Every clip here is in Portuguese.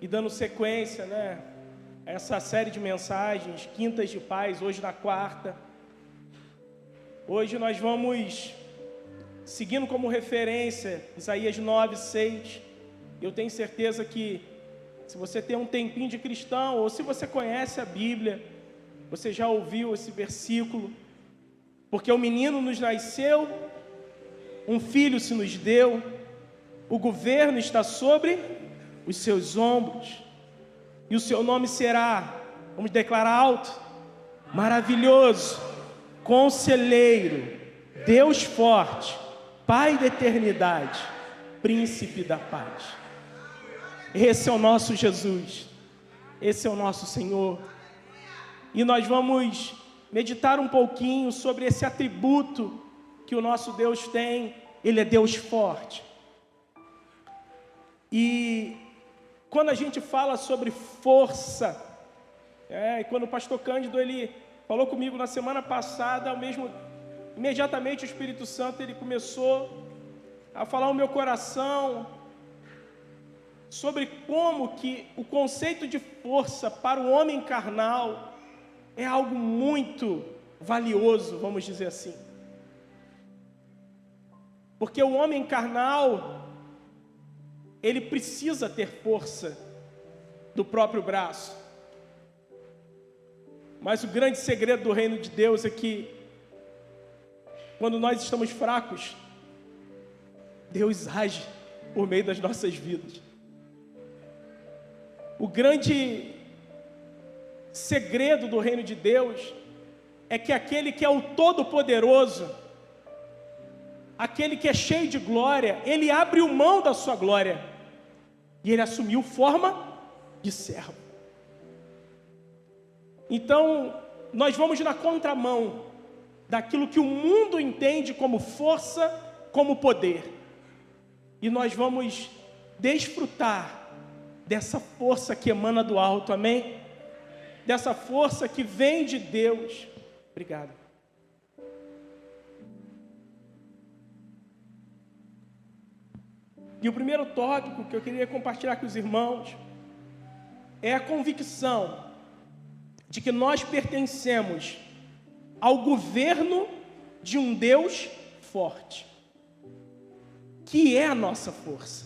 E dando sequência, a essa série de mensagens, Quintas de Paz, hoje na quarta. Hoje nós vamos, seguindo como referência, Isaías 9:6. Eu tenho certeza que, se você tem um tempinho de cristão, ou se você conhece a Bíblia, você já ouviu esse versículo. Porque o menino nos nasceu, um filho se nos deu, o governo está sobre os seus ombros, e o seu nome será, vamos declarar alto, maravilhoso, conselheiro, Deus forte, Pai da eternidade, príncipe da paz. Esse é o nosso Jesus, esse é o nosso Senhor. E nós vamos meditar um pouquinho sobre esse atributo que o nosso Deus tem. Ele é Deus forte. E quando a gente fala sobre força, e quando o pastor Cândido ele falou comigo na semana passada, imediatamente o Espírito Santo ele começou a falar ao meu coração sobre como que o conceito de força para o homem carnal é algo muito valioso, vamos dizer assim. Porque o homem carnal, ele precisa ter força do próprio braço. Mas o grande segredo do reino de Deus é que, quando nós estamos fracos, Deus age por meio das nossas vidas. O grande segredo do reino de Deus é que aquele que é o Todo-Poderoso, aquele que é cheio de glória, ele abriu mão da sua glória e ele assumiu forma de servo. Então, nós vamos na contramão daquilo que o mundo entende como força, como poder. E nós vamos desfrutar dessa força que emana do alto, amém? Dessa força que vem de Deus. Obrigado. E o primeiro tópico que eu queria compartilhar com os irmãos é a convicção de que nós pertencemos ao governo de um Deus forte, que é a nossa força.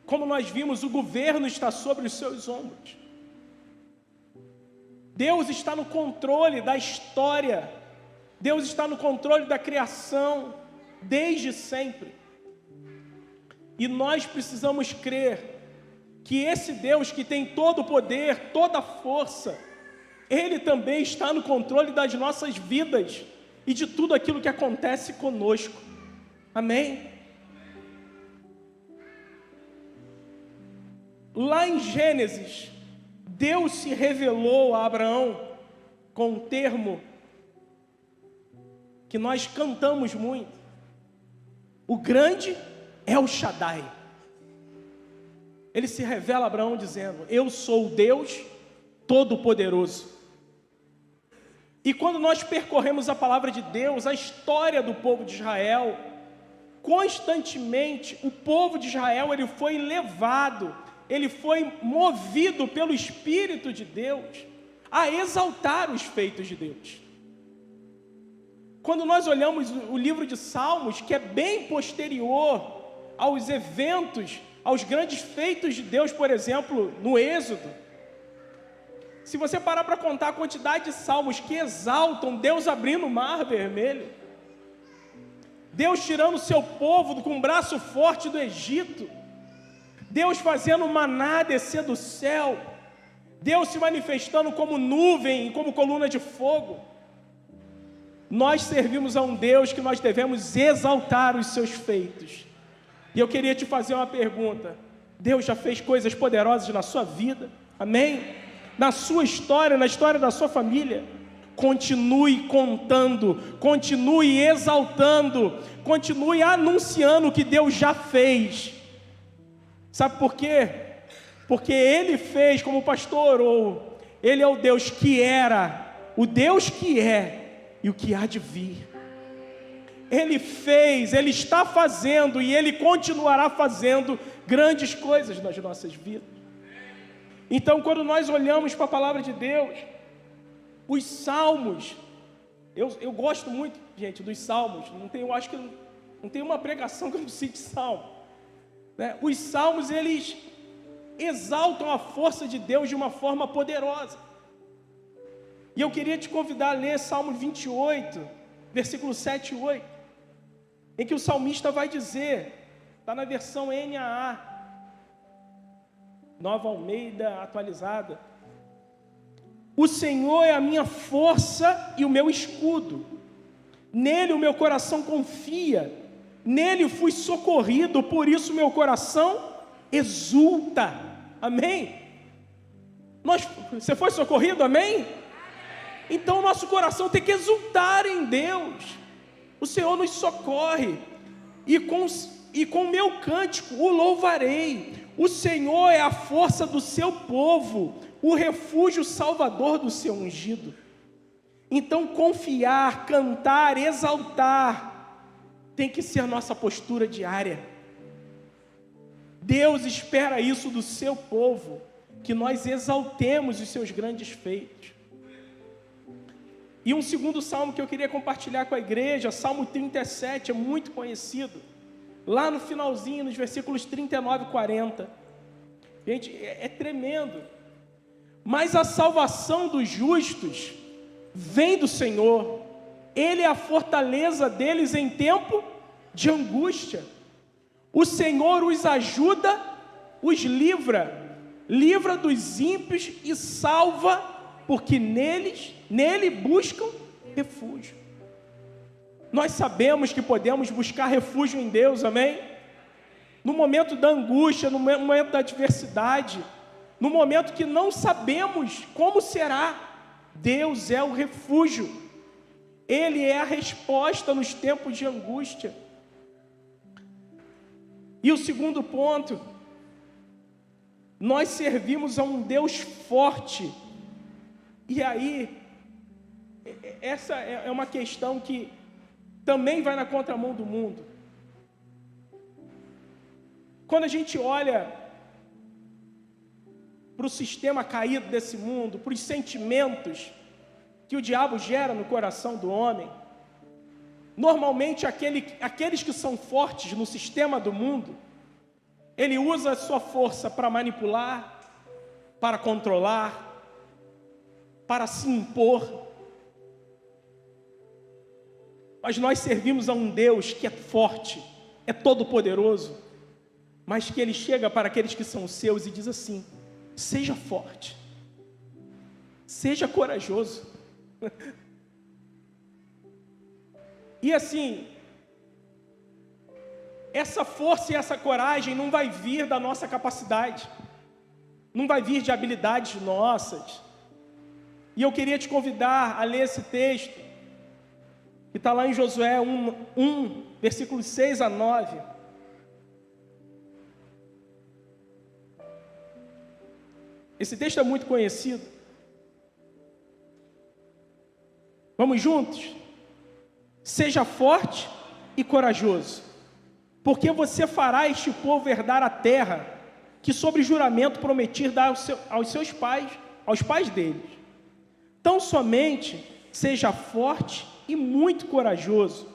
Como nós vimos, o governo está sobre os seus ombros. Deus está no controle da história, Deus está no controle da criação, desde sempre. E nós precisamos crer que esse Deus que tem todo o poder, toda a força, Ele também está no controle das nossas vidas e de tudo aquilo que acontece conosco. Amém? Lá em Gênesis, Deus se revelou a Abraão com um termo que nós cantamos muito. O grande é o Shaddai. Ele se revela a Abraão dizendo: eu sou o Deus Todo-Poderoso. E quando nós percorremos a palavra de Deus, a história do povo de Israel, constantemente o povo de Israel ele foi levado, ele foi movido pelo Espírito de Deus a exaltar os feitos de Deus. Quando nós olhamos o livro de Salmos, que é bem posterior aos eventos, aos grandes feitos de Deus, por exemplo, no Êxodo, se você parar para contar a quantidade de salmos que exaltam Deus abrindo o mar vermelho, Deus tirando o seu povo com um braço forte do Egito, Deus fazendo o maná descer do céu, Deus se manifestando como nuvem, como coluna de fogo. Nós servimos a um Deus que nós devemos exaltar os seus feitos. E eu queria te fazer uma pergunta: Deus já fez coisas poderosas na sua vida? Amém? Na sua história, na história da sua família? Continue contando, continue exaltando, continue anunciando o que Deus já fez. Sabe por quê? Porque Ele fez, como o pastor orou, Ele é o Deus que era, o Deus que é e o que há de vir. Ele fez, Ele está fazendo e Ele continuará fazendo grandes coisas nas nossas vidas. Então, quando nós olhamos para a palavra de Deus, os salmos, eu gosto muito, gente, dos salmos. Eu acho que não tem uma pregação que eu não cite salmo, né? Os salmos, eles exaltam a força de Deus de uma forma poderosa. E eu queria te convidar a ler Salmo 28, versículo 7 e 8, em que o salmista vai dizer, está na versão NAA, Nova Almeida atualizada: o Senhor é a minha força e o meu escudo, nele o meu coração confia, nele fui socorrido, por isso meu coração exulta. Amém? Você foi socorrido, amém? Então o nosso coração tem que exultar em Deus. O Senhor nos socorre, e com o meu cântico o louvarei. O Senhor é a força do seu povo, o refúgio salvador do seu ungido. Então confiar, cantar, exaltar, tem que ser nossa postura diária. Deus espera isso do seu povo, que nós exaltemos os seus grandes feitos. E um segundo salmo que eu queria compartilhar com a igreja, Salmo 37, é muito conhecido. Lá no finalzinho, nos versículos 39 e 40. Gente, é tremendo. Mas a salvação dos justos vem do Senhor. Ele é a fortaleza deles em tempo de angústia. O Senhor os ajuda, os livra dos ímpios e salva, porque nele buscam refúgio. Nós sabemos que podemos buscar refúgio em Deus, amém? No momento da angústia, no momento da adversidade, no momento que não sabemos como será, Deus é o refúgio. Ele é a resposta nos tempos de angústia. E o segundo ponto, nós servimos a um Deus forte. E aí, essa é uma questão que também vai na contramão do mundo. Quando a gente olha para o sistema caído desse mundo, para os sentimentos que o diabo gera no coração do homem, normalmente aqueles que são fortes no sistema do mundo, ele usa a sua força para manipular, para controlar, para se impor. Mas nós servimos a um Deus que é forte, é todo-poderoso, mas que Ele chega para aqueles que são seus e diz assim: seja forte, seja corajoso. E assim, essa força e essa coragem não vai vir da nossa capacidade, não vai vir de habilidades nossas. E eu queria te convidar a ler esse texto, que está lá em Josué 1, versículos 6 a 9. Esse texto é muito conhecido. Vamos juntos? Seja forte e corajoso, porque você fará este povo herdar a terra que sobre juramento prometi dar aos seus pais, aos pais deles. Tão somente seja forte e muito corajoso,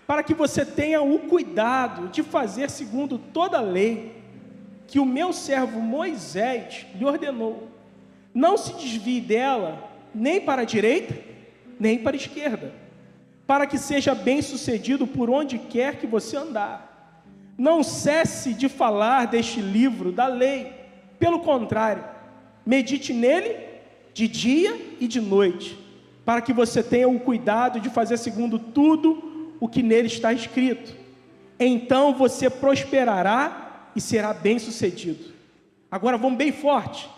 para que você tenha o cuidado de fazer segundo toda a lei que o meu servo Moisés lhe ordenou. Não se desvie dela, nem para a direita, nem para a esquerda, para que seja bem-sucedido por onde quer que você andar. Não cesse de falar deste livro da lei, pelo contrário, medite nele de dia e de noite, para que você tenha o cuidado de fazer segundo tudo o que nele está escrito. Então você prosperará e será bem-sucedido. Agora vamos bem forte.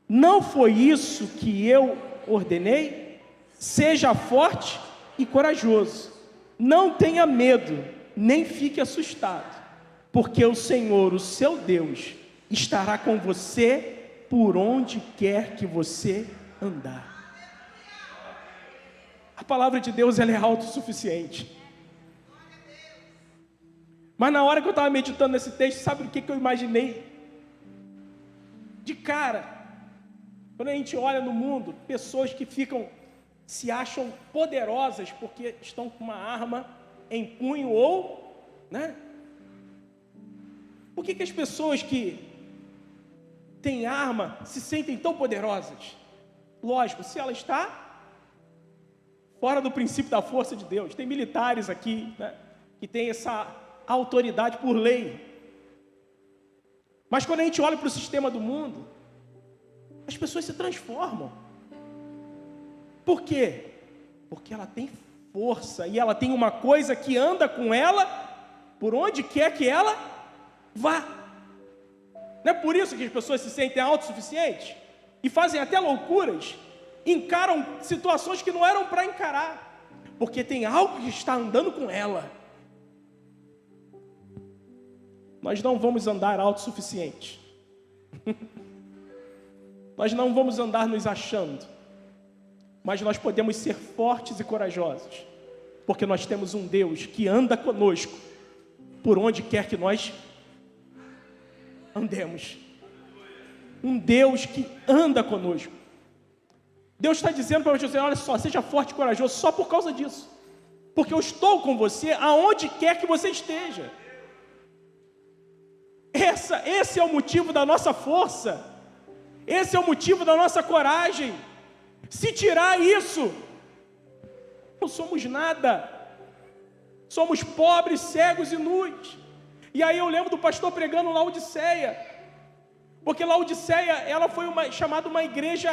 Não foi isso que eu ordenei? Seja forte e corajoso. Não tenha medo, nem fique assustado, porque o Senhor, o seu Deus, estará com você por onde quer que você andar. A palavra de Deus, ela é autossuficiente. Mas na hora que eu estava meditando nesse texto, sabe o que eu imaginei? De cara, quando a gente olha no mundo, pessoas que se acham poderosas porque estão com uma arma em punho ou, né? Por que as pessoas que têm arma se sentem tão poderosas? Lógico, se ela está fora do princípio da força de Deus. Tem militares aqui, né, que tem essa autoridade por lei. Mas quando a gente olha para o sistema do mundo, as pessoas se transformam. Por quê? Porque ela tem força e ela tem uma coisa que anda com ela por onde quer que ela vá. Não é por isso que as pessoas se sentem autossuficientes e fazem até loucuras, encaram situações que não eram para encarar, porque tem algo que está andando com ela. Nós não vamos andar autossuficientes. Nós não vamos andar nos achando, mas nós podemos ser fortes e corajosos, porque nós temos um Deus que anda conosco por onde quer que nós andemos. Um Deus que anda conosco. Deus está dizendo para você: olha só, seja forte e corajoso só por causa disso, porque eu estou com você aonde quer que você esteja. Esse é o motivo da nossa força, esse é o motivo da nossa coragem. Se tirar isso, não somos nada, somos pobres, cegos e nus. E aí eu lembro do pastor pregando Laodiceia, porque Laodiceia, ela foi chamada uma igreja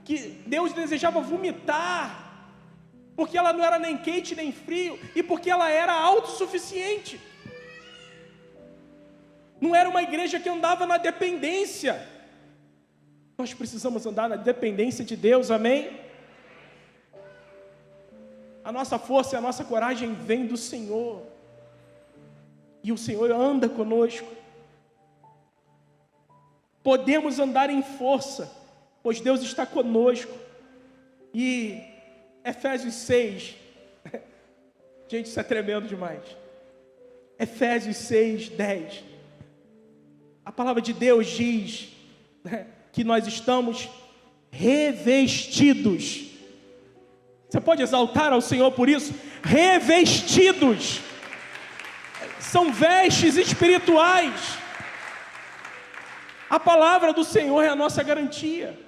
que Deus desejava vomitar, porque ela não era nem quente nem frio, e porque ela era autossuficiente. Não era uma igreja que andava na dependência. Nós precisamos andar na dependência de Deus, amém? A nossa força e a nossa coragem vem do Senhor, e o Senhor anda conosco. Podemos andar em força, pois Deus está conosco. E Efésios 6, gente, isso é tremendo demais. Efésios 6, 10. A palavra de Deus diz, né, que nós estamos revestidos. Você pode exaltar ao Senhor por isso? Revestidos. São vestes espirituais. A palavra do Senhor é a nossa garantia.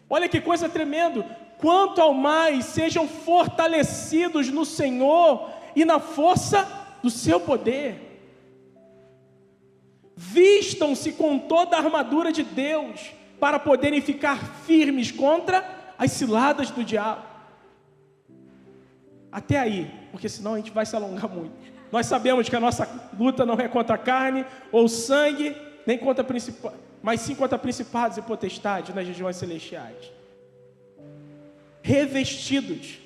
Olha que coisa tremenda. Quanto ao mais sejam fortalecidos no Senhor e na força do seu poder. Vistam-se com toda a armadura de Deus, para poderem ficar firmes contra as ciladas do diabo. Até aí, porque senão a gente vai se alongar muito. Nós sabemos que a nossa luta não é contra a carne ou sangue, nem contra principados, mas sim contra principados e potestades nas regiões celestiais. Revestidos.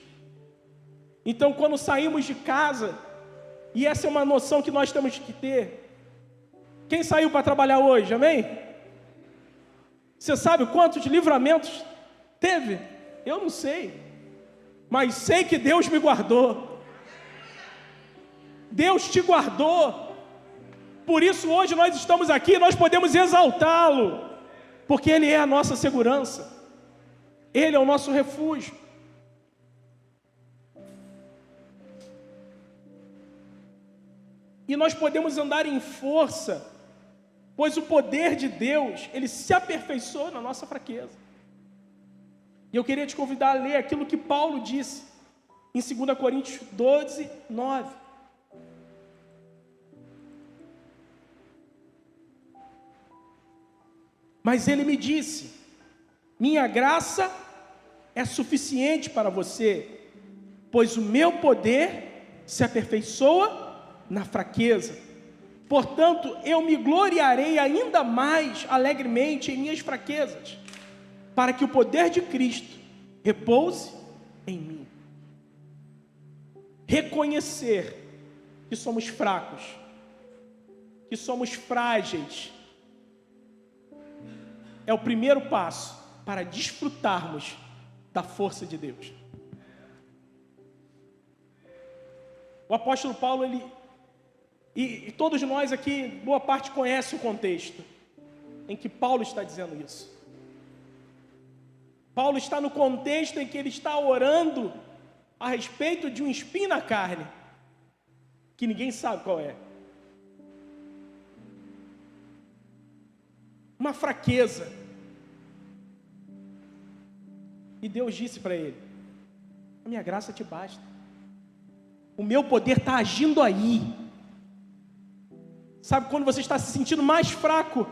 Então, quando saímos de casa, e essa é uma noção que nós temos que ter. Quem saiu para trabalhar hoje, amém? Você sabe quantos livramentos teve? Eu não sei, mas sei que Deus me guardou. Deus te guardou. Por isso hoje nós estamos aqui, nós podemos exaltá-lo, porque Ele é a nossa segurança, Ele é o nosso refúgio. E nós podemos andar em força, pois o poder de Deus, Ele se aperfeiçoa na nossa fraqueza. E eu queria te convidar a ler aquilo que Paulo disse em 2 Coríntios 12, 9. Mas ele me disse: minha graça é suficiente para você, pois o meu poder se aperfeiçoa na fraqueza. Portanto, eu me gloriarei ainda mais alegremente em minhas fraquezas, para que o poder de Cristo repouse em mim. Reconhecer que somos fracos, que somos frágeis, é o primeiro passo para desfrutarmos da força de Deus. O apóstolo Paulo, ele E todos nós aqui, boa parte, conhece o contexto em que Paulo está dizendo isso. Paulo está no contexto em que ele está orando a respeito de um espinho na carne, que ninguém sabe qual é. Uma fraqueza. E Deus disse para ele: a minha graça te basta. O meu poder está agindo aí. Sabe quando você está se sentindo mais fraco?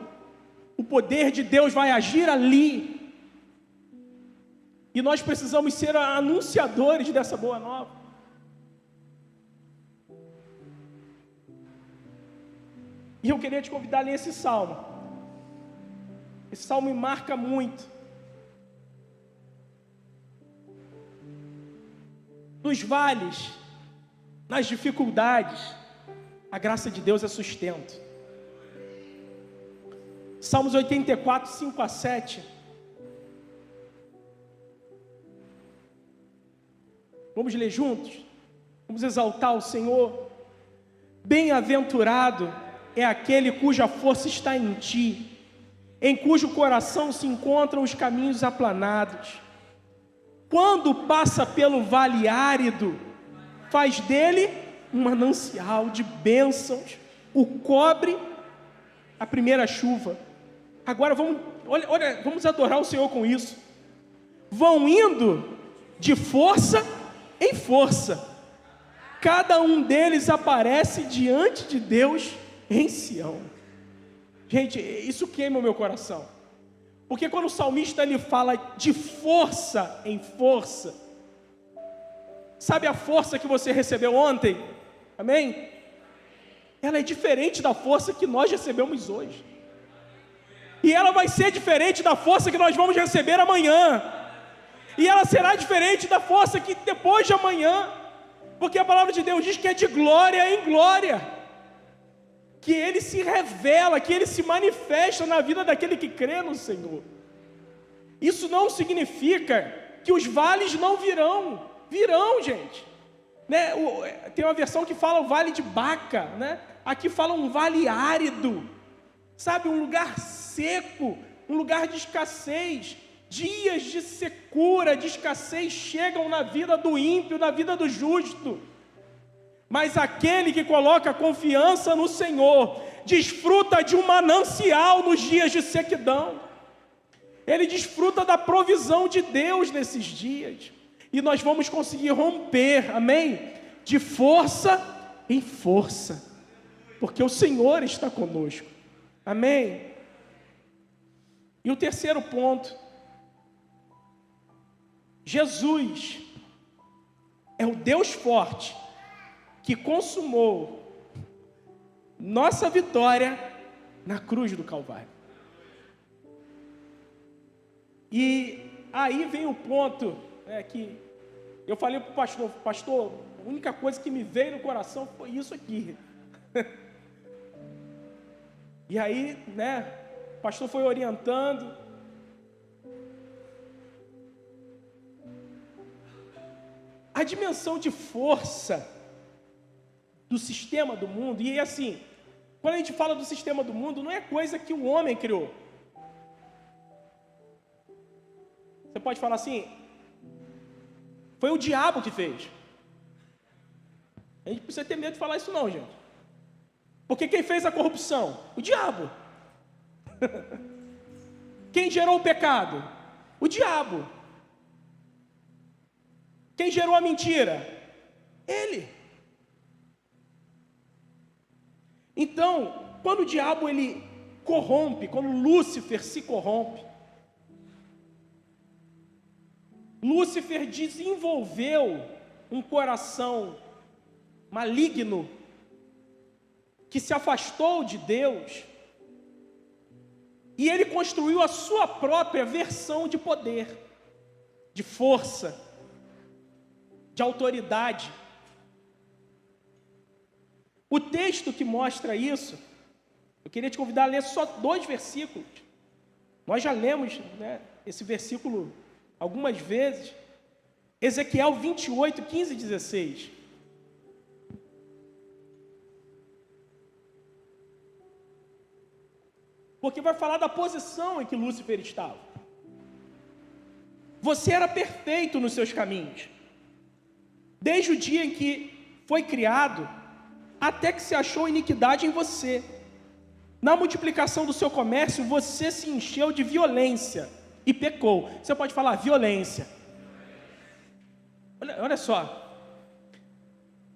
O poder de Deus vai agir ali. E nós precisamos ser anunciadores dessa boa nova. E eu queria te convidar a ler esse salmo. Esse salmo me marca muito. Nos vales, nas dificuldades, a graça de Deus é sustento. Salmos 84, 5 a 7. Vamos ler juntos? Vamos exaltar o Senhor. Bem-aventurado é aquele cuja força está em ti, em cujo coração se encontram os caminhos aplanados. Quando passa pelo vale árido, faz dele um manancial de bênçãos, o cobre a primeira chuva. Agora vamos adorar o Senhor com isso. Vão indo de força em força, cada um deles aparece diante de Deus em Sião. Gente, isso queima o meu coração, porque quando o salmista ele fala de força em força, sabe a força que você recebeu ontem? Amém? Ela é diferente da força que nós recebemos hoje, e ela vai ser diferente da força que nós vamos receber amanhã, e ela será diferente da força que depois de amanhã, porque a palavra de Deus diz que é de glória em glória, que Ele se revela, que Ele se manifesta na vida daquele que crê no Senhor. Isso não significa que os vales não virão, gente, né? Tem uma versão que fala o vale de Baca, né? Aqui fala um vale árido, sabe, um lugar seco, um lugar de escassez. Dias de secura, de escassez chegam na vida do ímpio, na vida do justo. Mas aquele que coloca confiança no Senhor, desfruta de um manancial nos dias de sequidão. Ele desfruta da provisão de Deus nesses dias. E nós vamos conseguir romper, amém? De força em força, porque o Senhor está conosco, amém? E o terceiro ponto, Jesus é o Deus forte que consumou nossa vitória na cruz do Calvário. E aí vem o ponto, que eu falei para o pastor, a única coisa que me veio no coração foi isso aqui. E aí, o pastor foi orientando. A dimensão de força do sistema do mundo, e assim, quando a gente fala do sistema do mundo, não é coisa que o homem criou. Você pode falar assim, foi o diabo que fez. A gente precisa ter medo de falar isso não, gente. Porque quem fez a corrupção? O diabo. Quem gerou o pecado? O diabo. Quem gerou a mentira? Ele. Então, quando o diabo ele corrompe, quando Lúcifer se corrompe, Lúcifer desenvolveu um coração maligno que se afastou de Deus e ele construiu a sua própria versão de poder, de força, de autoridade. O texto que mostra isso, eu queria te convidar a ler só 2 versículos. Nós já lemos, esse versículo algumas vezes. Ezequiel 28, 15 e 16. porque vai falar da posição em que Lúcifer estava. Você era perfeito nos seus caminhos, desde o dia em que foi criado, até que se achou iniquidade em você. Na multiplicação do seu comércio, você se encheu de violência e pecou. Você pode falar violência. Olha só.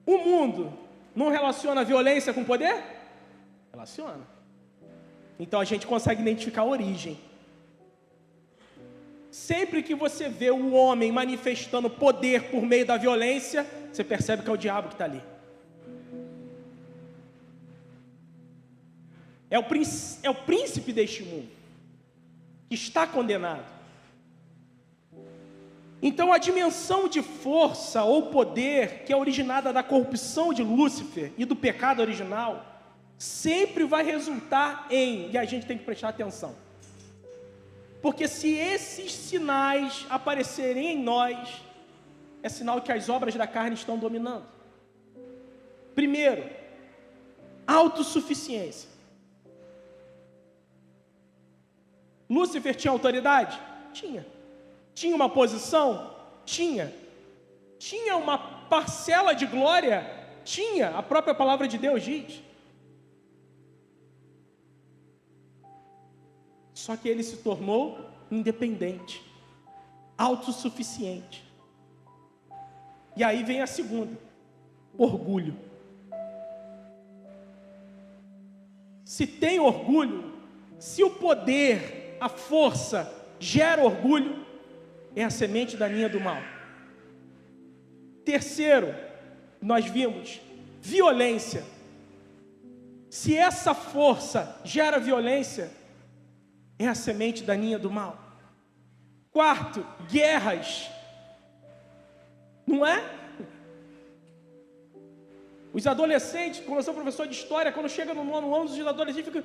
O mundo não relaciona violência com poder? Relaciona. Então a gente consegue identificar a origem. Sempre que você vê o homem manifestando poder por meio da violência, você percebe que é o diabo que está ali. É o príncipe deste mundo, que está condenado. Então a dimensão de força ou poder, que é originada da corrupção de Lúcifer e do pecado original, sempre vai resultar em, e a gente tem que prestar atenção, porque se esses sinais aparecerem em nós, é sinal que as obras da carne estão dominando. Primeiro, autossuficiência. Lúcifer tinha autoridade? Tinha. Tinha uma posição? Tinha. Tinha uma parcela de glória? Tinha. A própria palavra de Deus diz. Só que ele se tornou independente, autossuficiente. E aí vem a segunda: orgulho. Se tem orgulho, se o poder, a força gera orgulho, é a semente da linha do mal. Terceiro, nós vimos violência. Se essa força gera violência, é a semente da linha do mal. Quarto, guerras. Não é? Os adolescentes, como eu sou professor de história, quando chega no 9º ano, os adolescentes ficam: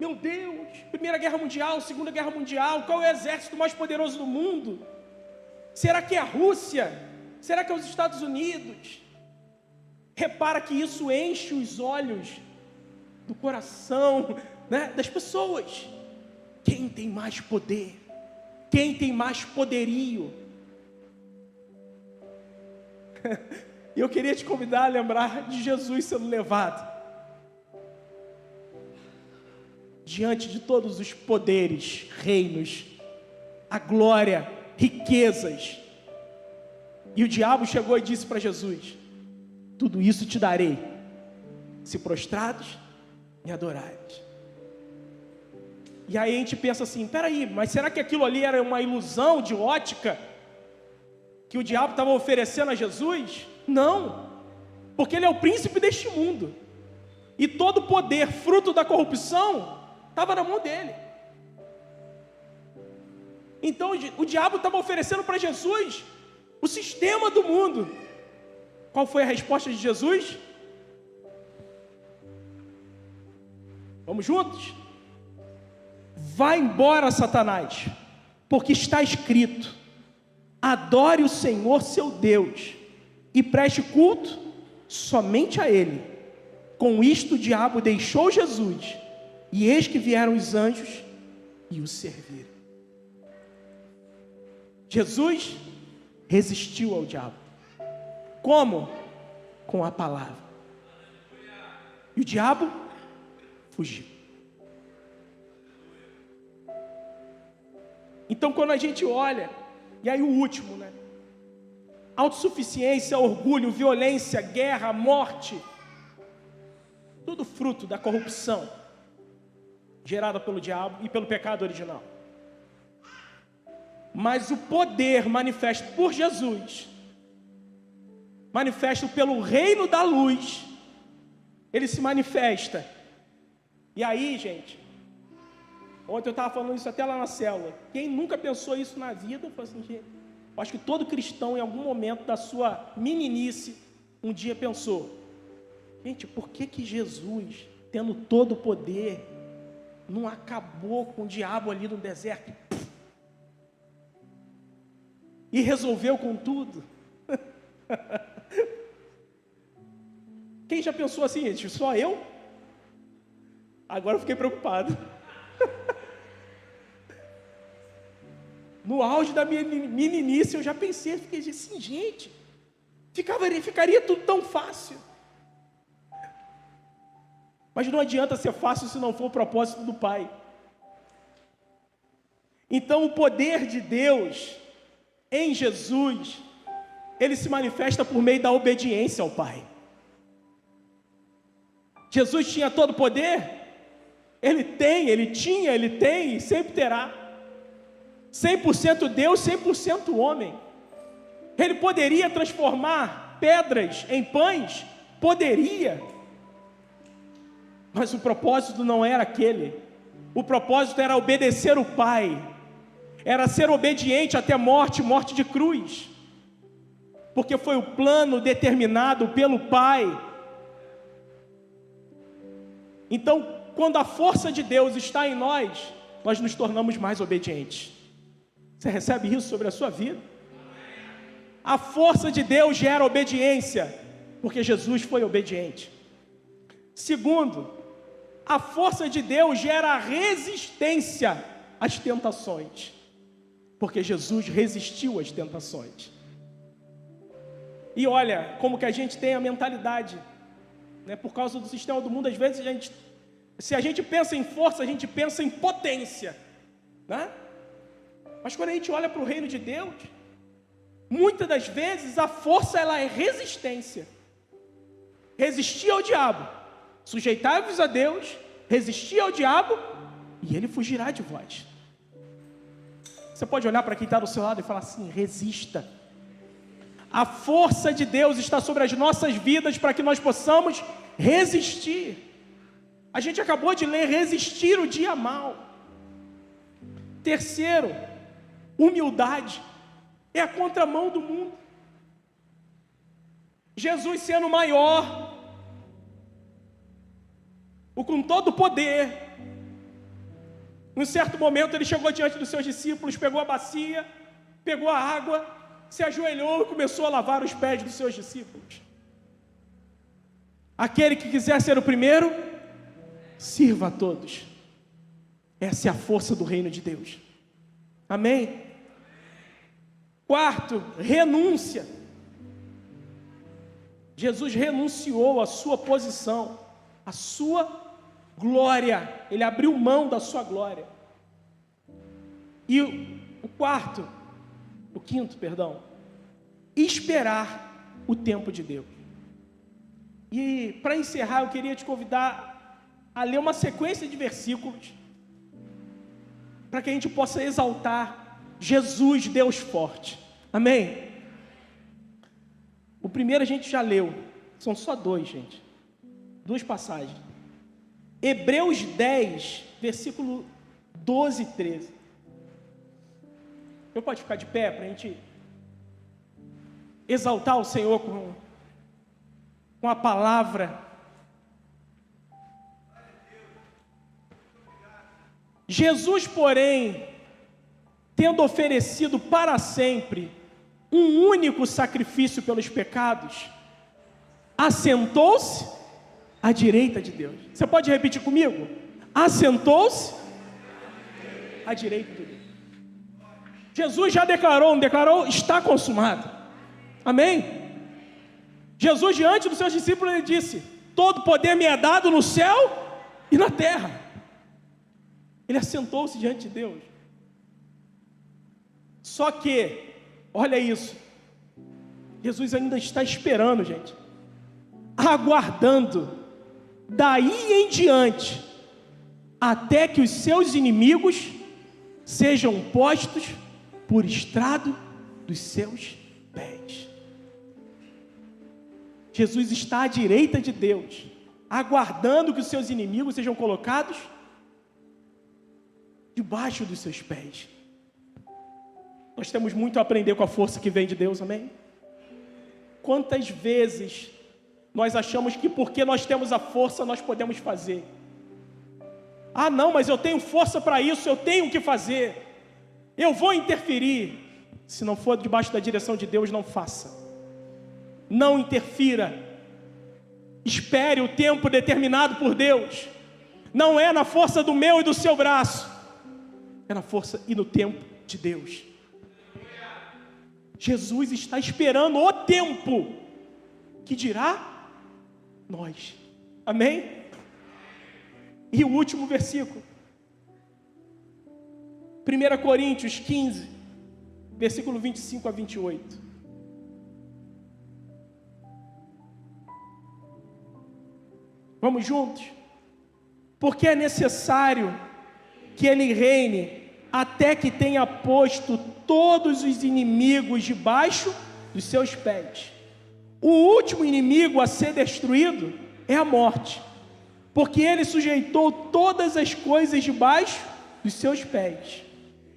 meu Deus, Primeira Guerra Mundial, Segunda Guerra Mundial, qual é o exército mais poderoso do mundo? Será que é a Rússia? Será que é os Estados Unidos? Repara que isso enche os olhos do coração, né, das pessoas. Quem tem mais poder? Quem tem mais poderio? E eu queria te convidar a lembrar de Jesus sendo levado diante de todos os poderes, reinos, a glória, riquezas. E o diabo chegou e disse para Jesus: tudo isso te darei, se prostrados me adorares. E aí a gente pensa assim: peraí, mas será que aquilo ali era uma ilusão de ótica que o diabo estava oferecendo a Jesus? Não, porque ele é o príncipe deste mundo, e todo poder, fruto da corrupção, estava na mão dele. Então o diabo estava oferecendo para Jesus o sistema do mundo. Qual foi a resposta de Jesus? Vamos juntos? Vá embora, Satanás, porque está escrito: adore o Senhor seu Deus e preste culto somente a Ele. Com isto o diabo deixou Jesus, e eis que vieram os anjos e o serviram. Jesus resistiu ao diabo. Como? Com a palavra. E o diabo fugiu. Então, quando a gente olha, e aí o último, né? Autossuficiência, orgulho, violência, guerra, morte, tudo fruto da corrupção gerada pelo diabo e pelo pecado original. Mas o poder manifesto por Jesus, manifesto pelo reino da luz, ele se manifesta. E aí, gente, ontem eu estava falando isso até lá na célula. Quem nunca pensou isso na vida? Eu falei assim, gente, eu acho que todo cristão, em algum momento da sua meninice, um dia pensou: gente, por que Jesus, tendo todo o poder, não acabou com o diabo ali no deserto e resolveu com tudo? Quem já pensou assim, gente? Só eu? Agora eu fiquei preocupado. No auge da minha meninice, eu já pensei, fiquei assim, gente, ficaria tudo tão fácil. Mas não adianta ser fácil se não for o propósito do Pai. Então o poder de Deus em Jesus, ele se manifesta por meio da obediência ao Pai. Jesus tinha todo o poder? Ele tem e sempre terá. 100% Deus, 100% homem. Ele poderia transformar pedras em pães? Poderia. Mas o propósito não era aquele. O propósito era obedecer o Pai. Era ser obediente até morte de cruz. Porque foi o plano determinado pelo Pai. Então, quando a força de Deus está em nós, nós nos tornamos mais obedientes. Você recebe isso sobre a sua vida? A força de Deus gera obediência, porque Jesus foi obediente. Segundo, a força de Deus gera resistência às tentações, porque Jesus resistiu às tentações. E olha, como que a gente tem a mentalidade, né? Por causa do sistema do mundo, às vezes se a gente pensa em força, a gente pensa em potência, né? Mas quando a gente olha para o reino de Deus, muitas das vezes a força ela é resistência. Resistir ao diabo, sujeitai-vos a Deus, resistir ao diabo e ele fugirá de vós. Você pode olhar para quem está do seu lado e falar assim: resista. A força de Deus está sobre as nossas vidas para que nós possamos resistir. A gente acabou de ler resistir o dia mal. Terceiro, humildade. É a contramão do mundo. Jesus sendo maior, com todo o poder, em certo momento ele chegou diante dos seus discípulos, pegou a bacia, pegou a água, se ajoelhou e começou a lavar os pés dos seus discípulos. Aquele que quiser ser o primeiro, sirva a todos. Essa é a força do reino de Deus. Amém? Quarto, renúncia. Jesus renunciou à sua posição, à sua glória. Ele abriu mão da sua glória. E o quinto, esperar o tempo de Deus. E para encerrar, eu queria te convidar a ler uma sequência de versículos para que a gente possa exaltar Jesus, Deus forte. Amém? O primeiro a gente já leu, são só dois, gente. Duas passagens. Hebreus 10, versículo 12 e 13. Eu pode ficar de pé para a gente exaltar o Senhor com a palavra. Jesus, porém, tendo oferecido para sempre um único sacrifício pelos pecados, assentou-se à direita de Deus. Você pode repetir comigo? Assentou-se à direita de Deus. Jesus já declarou, está consumado. Amém? Jesus, diante dos seus discípulos, ele disse: todo poder me é dado no céu e na terra. Ele assentou-se diante de Deus. Só que, olha isso, Jesus ainda está esperando, gente, aguardando, daí em diante, até que os seus inimigos sejam postos por estrado dos seus pés. Jesus está à direita de Deus, aguardando que os seus inimigos sejam colocados debaixo dos seus pés. Nós temos muito a aprender com a força que vem de Deus, amém? Quantas vezes nós achamos que porque nós temos a força, nós podemos fazer. Ah não, mas eu tenho força para isso, eu tenho que fazer. Eu vou interferir. Se não for debaixo da direção de Deus, não faça. Não interfira. Espere o tempo determinado por Deus. Não é na força do meu e do seu braço. É na força e no tempo de Deus. Jesus está esperando o tempo que dirá nós. Amém? E o último versículo. 1 Coríntios 15, versículo 25 a 28. Vamos juntos? Porque é necessário que ele reine até que tenha posto todos os inimigos debaixo dos seus pés. O último inimigo a ser destruído é a morte, porque ele sujeitou todas as coisas debaixo dos seus pés.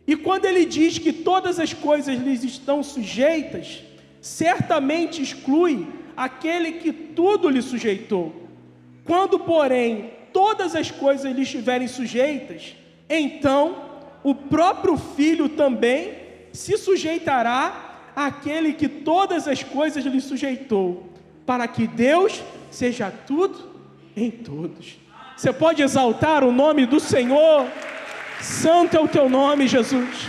E quando ele diz que todas as coisas lhes estão sujeitas, certamente exclui aquele que tudo lhe sujeitou. Quando, porém, todas as coisas lhe estiverem sujeitas, então o próprio Filho também se sujeitará àquele que todas as coisas lhe sujeitou, para que Deus seja tudo em todos. Você pode exaltar o nome do Senhor? Santo é o teu nome, Jesus.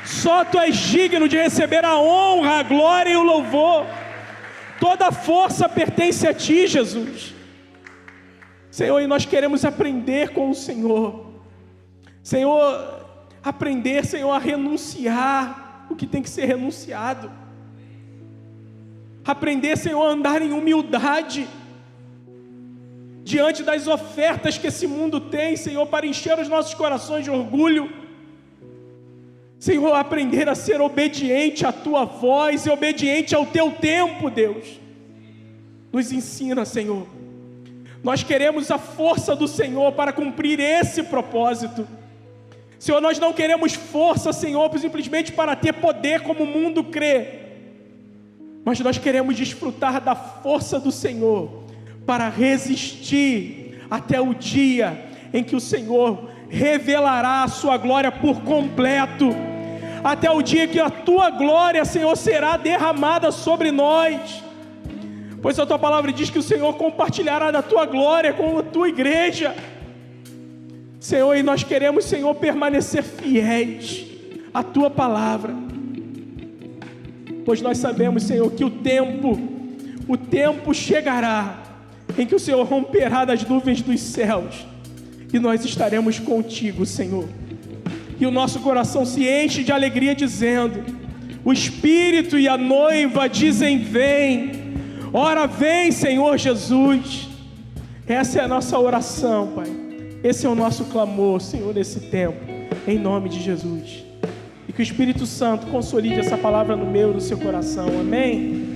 Só tu és digno de receber a honra, a glória e o louvor. Toda a força pertence a ti, Jesus. Senhor, e nós queremos aprender com o Senhor. Senhor, aprender, Senhor, a renunciar o que tem que ser renunciado. Aprender, Senhor, a andar em humildade diante das ofertas que esse mundo tem, Senhor, para encher os nossos corações de orgulho. Senhor, aprender a ser obediente à tua voz e obediente ao teu tempo, Deus. Nos ensina, Senhor. Nós queremos a força do Senhor para cumprir esse propósito. Senhor, nós não queremos força, Senhor, simplesmente para ter poder como o mundo crê, mas nós queremos desfrutar da força do Senhor para resistir até o dia em que o Senhor revelará a sua glória por completo, até o dia que a tua glória, Senhor, será derramada sobre nós, pois a tua palavra diz que o Senhor compartilhará da tua glória com a tua igreja. Senhor, e nós queremos, Senhor, permanecer fiéis à tua palavra, pois nós sabemos, Senhor, que o tempo chegará em que o Senhor romperá das nuvens dos céus e nós estaremos contigo, Senhor. E o nosso coração se enche de alegria dizendo: o Espírito e a noiva dizem vem. Ora vem, Senhor Jesus. Essa é a nossa oração, Pai. Esse é o nosso clamor, Senhor, nesse tempo, em nome de Jesus. E que o Espírito Santo consolide essa palavra no meu e no seu coração, amém?